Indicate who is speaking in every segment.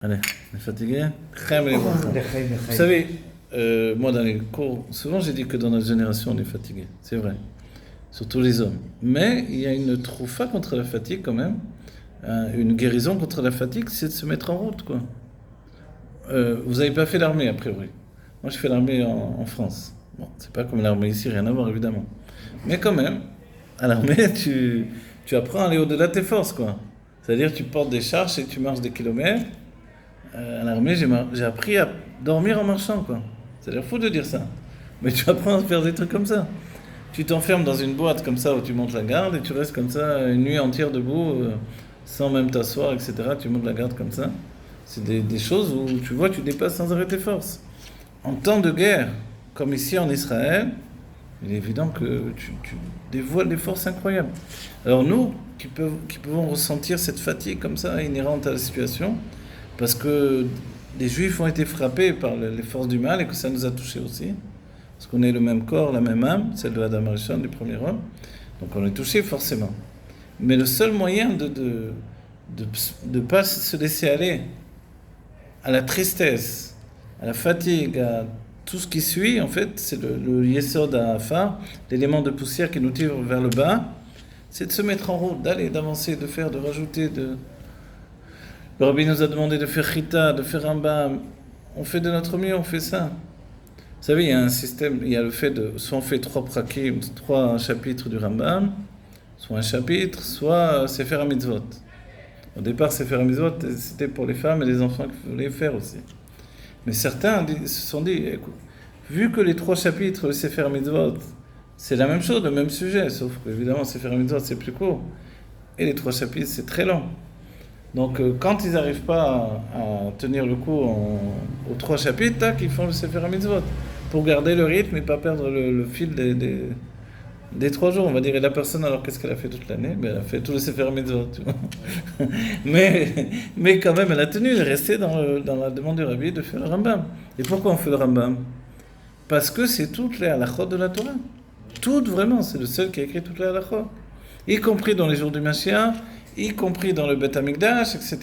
Speaker 1: Allez, on est fatigué. Vous savez, moi dans les cours, souvent j'ai dit que dans notre génération on est fatigué. C'est vrai, surtout les hommes. Mais il y a une troufa contre la fatigue quand même. Une guérison contre la fatigue, c'est de se mettre en route, quoi. Vous n'avez pas fait l'armée, a priori. Moi, je fais l'armée en France. Bon, c'est pas comme l'armée ici, rien à voir, évidemment. Mais quand même, à l'armée, tu apprends à aller au-delà de tes forces, quoi. C'est-à-dire, tu portes des charges et tu marches des kilomètres. À l'armée, j'ai appris à dormir en marchant, quoi. C'est-à-dire, fou de dire ça. Mais tu apprends à faire des trucs comme ça. Tu t'enfermes dans une boîte comme ça où tu montes la garde et tu restes comme ça une nuit entière debout, sans même t'asseoir, etc. Tu montes la garde comme ça. C'est des choses où tu vois, tu dépasses sans arrêt tes forces. En temps de guerre, comme ici en Israël, il est évident que tu dévoiles des forces incroyables. Alors nous, qui pouvons ressentir cette fatigue comme ça, inhérente à la situation, parce que les Juifs ont été frappés par les forces du mal et que ça nous a touchés aussi. Parce qu'on est le même corps, la même âme, celle de Adam Arishon, du premier homme. Donc on est touché forcément. Mais le seul moyen de ne pas se laisser aller à la tristesse, à la fatigue, à tout ce qui suit, en fait, c'est le Yesod Ha'afar, l'élément de poussière qui nous tire vers le bas, c'est de se mettre en route, d'aller, d'avancer, de faire, de rajouter, Le Rabbi nous a demandé de faire Chita, de faire Rambam. On fait de notre mieux, on fait ça. Vous savez, il y a un système, il y a le fait de, soit on fait 3 prakim, 3 chapitres du Rambam, soit un chapitre, soit Sefer HaMitzvot. Au départ, Sefer HaMitzvot, c'était pour les femmes et les enfants qui voulaient faire aussi. Mais certains se sont dit, écoute, vu que les 3 chapitres de Sefer HaMitzvot, c'est la même chose, le même sujet, sauf qu'évidemment, Sefer HaMitzvot, c'est plus court. Et les 3 chapitres, c'est très long. Donc, quand ils n'arrivent pas à tenir le coup aux 3 chapitres, tac, ils font le Sefer HaMitzvot pour garder le rythme et pas perdre le fil des 3 jours. On va dire, et la personne, alors qu'est-ce qu'elle a fait toute l'année? Elle a fait tout le Sefer HaMitzvot, tu vois. mais quand même, elle a tenu, elle est restée dans la demande du Rabbi de faire le Rambam. Et pourquoi on fait le Rambam? Parce que c'est toutes les halachot de la Torah. Toutes, vraiment, c'est le seul qui a écrit toutes les halachot. Y compris dans les jours du Mashiach, y compris dans le Beth Amikdash, etc.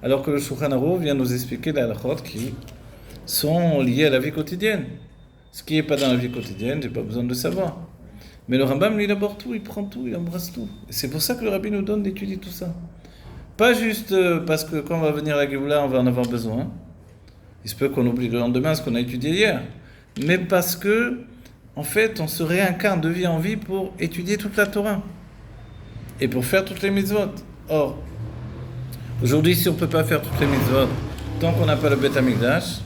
Speaker 1: Alors que le Shulchan Aruch vient nous expliquer les halachot qui sont liées à la vie quotidienne. Ce qui n'est pas dans la vie quotidienne, j'ai pas besoin de le savoir. Mais le Rambam, lui, il aborde tout, il prend tout, il embrasse tout. Et c'est pour ça que le Rabbi nous donne d'étudier tout ça. Pas juste parce que quand on va venir à la Géoula, on va en avoir besoin. Il se peut qu'on oublie le lendemain ce qu'on a étudié hier. Mais parce que, en fait, on se réincarne de vie en vie pour étudier toute la Torah. Et pour faire toutes les mitzvot. Or, aujourd'hui, si on ne peut pas faire toutes les mitzvot, tant qu'on n'a pas le Beth Amikdash,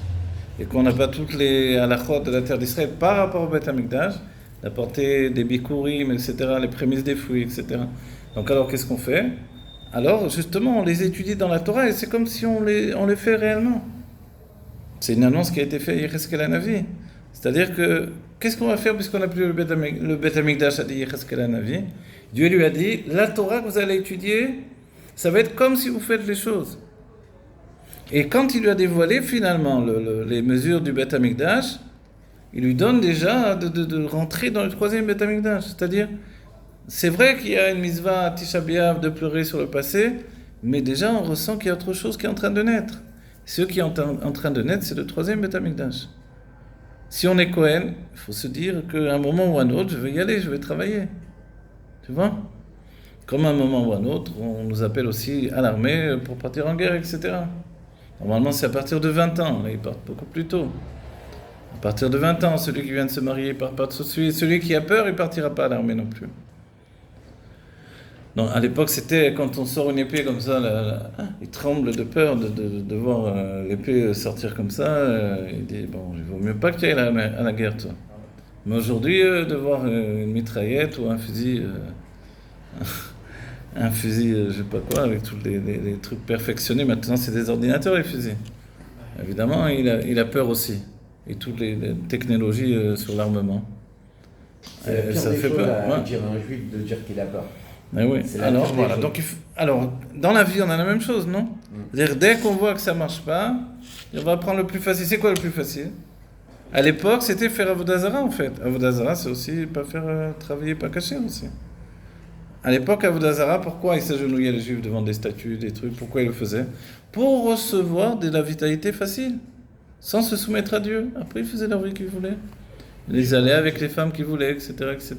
Speaker 1: et qu'on n'a pas toutes les halachot de la terre d'Israël par rapport au Beth Amikdash, la portée des bikurim, etc., les prémices des fruits, etc. Donc alors, qu'est-ce qu'on fait? Alors, justement, on les étudie dans la Torah, et c'est comme si on les fait réellement. C'est une annonce qui a été faite à Yecheskel Hanavi. C'est-à-dire que, qu'est-ce qu'on va faire puisqu'on n'a plus le Beth Amikdash, a dit Yecheskel Hanavi? Dieu lui a dit, la Torah que vous allez étudier, ça va être comme si vous faites les choses. Et quand il lui a dévoilé finalement les mesures du Beth Amikdash, il lui donne déjà de rentrer dans le 3e Beth Amikdash. C'est-à-dire, c'est vrai qu'il y a une mitzvah à Tisha B'Av de pleurer sur le passé, mais déjà on ressent qu'il y a autre chose qui est en train de naître. Ce qui est en train de naître, c'est le 3e Beth Amikdash. Si on est Kohen, il faut se dire qu'à un moment ou à un autre, je vais y aller, je vais travailler. Tu vois? Comme à un moment ou à un autre, on nous appelle aussi à l'armée pour partir en guerre, etc. Normalement, c'est à partir de 20 ans. Là, ils partent beaucoup plus tôt. À partir de 20 ans, celui qui vient de se marier, il part pas tout de suite. Celui qui a peur, il partira pas à l'armée non plus. Donc, à l'époque, c'était quand on sort une épée comme ça, il tremble de peur de voir l'épée sortir comme ça. Il dit, bon, il vaut mieux pas que tu ailles à la guerre, toi. Mais aujourd'hui, de voir une mitraillette ou un fusil, je sais pas quoi, avec tous les trucs perfectionnés, maintenant c'est des ordinateurs les fusils. Évidemment, il a peur aussi. Et toutes les technologies sur l'armement.
Speaker 2: C'est la pire
Speaker 1: Ça
Speaker 2: des
Speaker 1: fait
Speaker 2: choses
Speaker 1: peur.
Speaker 2: à dire à un juif de dire qu'il a peur.
Speaker 1: Mais oui.
Speaker 2: C'est la
Speaker 1: Alors,
Speaker 2: pire des
Speaker 1: voilà.
Speaker 2: choses.
Speaker 1: Donc, alors, dans la vie, on a la même chose, non? C'est-à-dire, dès qu'on voit que ça marche pas, on va prendre le plus facile. C'est quoi le plus facile? À l'époque, c'était faire Avodah Zarah, en fait. Avodah Zarah, c'est aussi pas faire travailler, pas cacher aussi. À l'époque, Avodah Zarah, pourquoi ils s'agenouillaient les Juifs devant des statues, des trucs? Pourquoi ils le faisaient? Pour recevoir de la vitalité facile, sans se soumettre à Dieu. Après, ils faisaient leur vie qu'ils voulaient. Ils allaient avec les femmes qu'ils voulaient, etc., etc.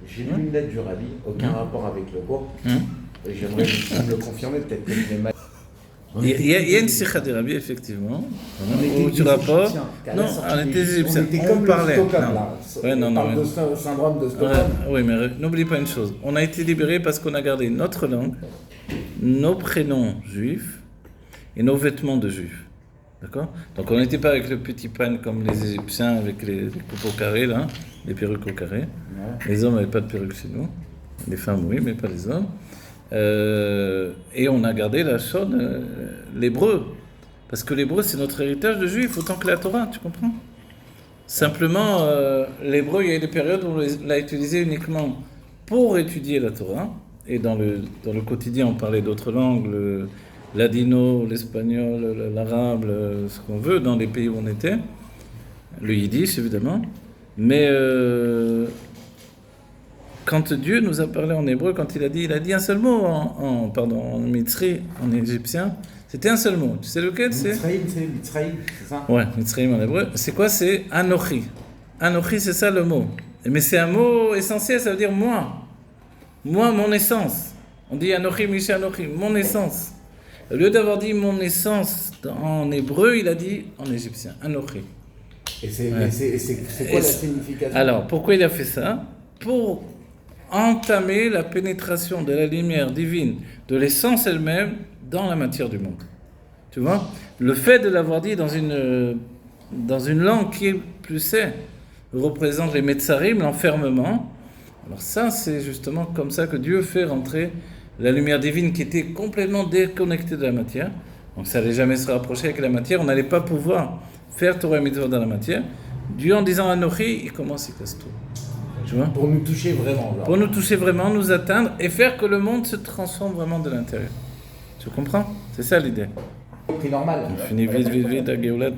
Speaker 2: J'ai lu une lettre du Rabbi, aucun rapport avec le cours. Et j'aimerais me le confirmer, peut-être que je l'ai mal.
Speaker 1: Il y a une sikha des rabbis, effectivement, où tu rapportes. Non, on était égyptiens. On parlait. On parle de syndrome de Stockholm. Oui, mais n'oublie pas une chose. On a été libérés parce qu'on a gardé notre langue, nos prénoms juifs et nos vêtements de juifs. D'accord? Donc on n'était pas avec le petit pan comme les Égyptiens avec les coupes au carré, là, les perruques au carré. Ouais. Les hommes n'avaient pas de perruques chez nous. Les femmes, oui, mais pas les hommes. Et on a gardé la chaude, l'hébreu. Parce que l'hébreu, c'est notre héritage de juif, autant que la Torah, tu comprends? Simplement, l'hébreu, il y a des périodes où on l'a utilisé uniquement pour étudier la Torah. Et dans le quotidien, on parlait d'autres langues, le ladino, l'espagnol, l'arabe, ce qu'on veut, dans les pays où on était. Le yiddish, évidemment. Mais quand Dieu nous a parlé en hébreu, quand il a dit un seul mot en mitzri, en égyptien, c'était un seul mot. Tu sais lequel c'est?
Speaker 2: Mitzraïm, c'est ça?
Speaker 1: Ouais, mitzraïm en hébreu. C'est quoi? C'est anochi. Anochi, c'est ça le mot. Mais c'est un mot essentiel, ça veut dire moi. Moi, mon essence. On dit anochi, miché anochi, mon essence. Au lieu d'avoir dit mon essence en hébreu, il a dit en égyptien, anochi.
Speaker 2: Et c'est quoi la signification?
Speaker 1: Alors, pourquoi il a fait ça? Pour entamer la pénétration de la lumière divine, de l'essence elle-même, dans la matière du monde. Tu vois? Le fait de l'avoir dit dans une langue qui est plus saine, représente les Metzarim, l'enfermement. Alors ça, c'est justement comme ça que Dieu fait rentrer la lumière divine qui était complètement déconnectée de la matière. Donc ça n'allait jamais se rapprocher avec la matière, on n'allait pas pouvoir faire Torah et Mitzvot dans la matière. Dieu, en disant Anochi, il commence, il casse tout. Tu vois?
Speaker 2: Pour nous toucher vraiment. Alors.
Speaker 1: Pour nous toucher vraiment, nous atteindre et faire que le monde se transforme vraiment de l'intérieur. Tu comprends? C'est ça l'idée.
Speaker 2: Prix normal.
Speaker 1: On finit vite, la Géoula,